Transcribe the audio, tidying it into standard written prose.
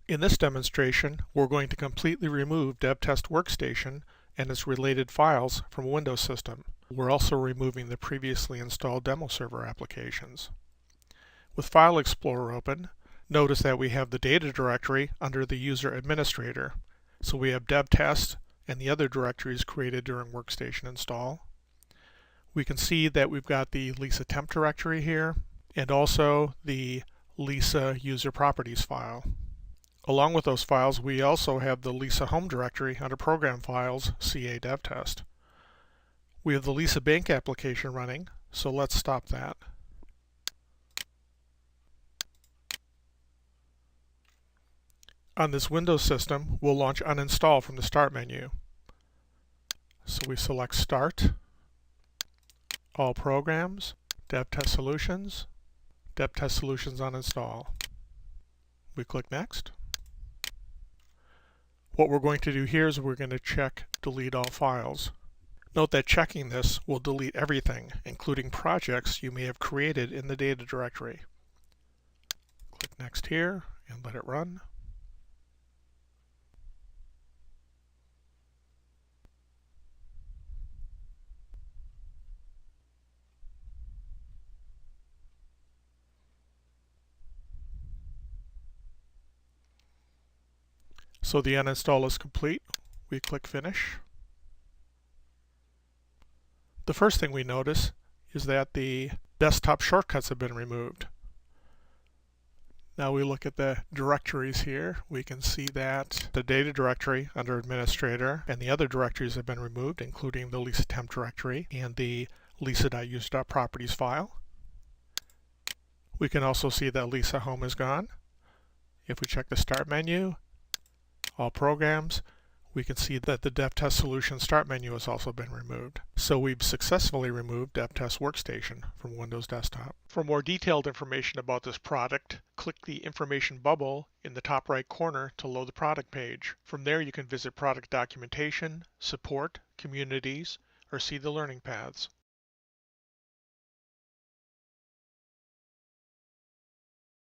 In this demonstration, we're going to completely remove DevTest Workstation and its related files from a Windows system. We're also removing the previously installed demo server applications. With File Explorer open, notice that we have the data directory under the user administrator. So we have DevTest and the other directories created during Workstation install. We can see that we've got the Lisa temp directory here and also the Lisa user properties file. Along with those files, we also have the Lisa home directory under Program Files, CA DevTest. We have the Lisa Bank application running, so let's stop that. On this Windows system, we'll launch Uninstall from the Start menu. So we select Start, All Programs, DevTest Solutions, DevTest Solutions Uninstall. We click Next. What we're going to do here is we're going to check Delete All Files. Note that checking this will delete everything, including projects you may have created in the data directory. Click Next here and let it run. So the uninstall is complete. We click Finish. The first thing we notice is that the desktop shortcuts have been removed. Now we look at the directories here. We can see that the data directory under Administrator and the other directories have been removed, including the Lisa temp directory and the lisa.user.properties file. We can also see that Lisa home is gone. If we check the Start menu, All Programs, we can see that the DevTest Solutions Start menu has also been removed. So we've successfully removed DevTest Workstation from Windows Desktop. For more detailed information about this product, click the information bubble in the top right corner to load the product page. From there you can visit product documentation, support, communities, or see the learning paths.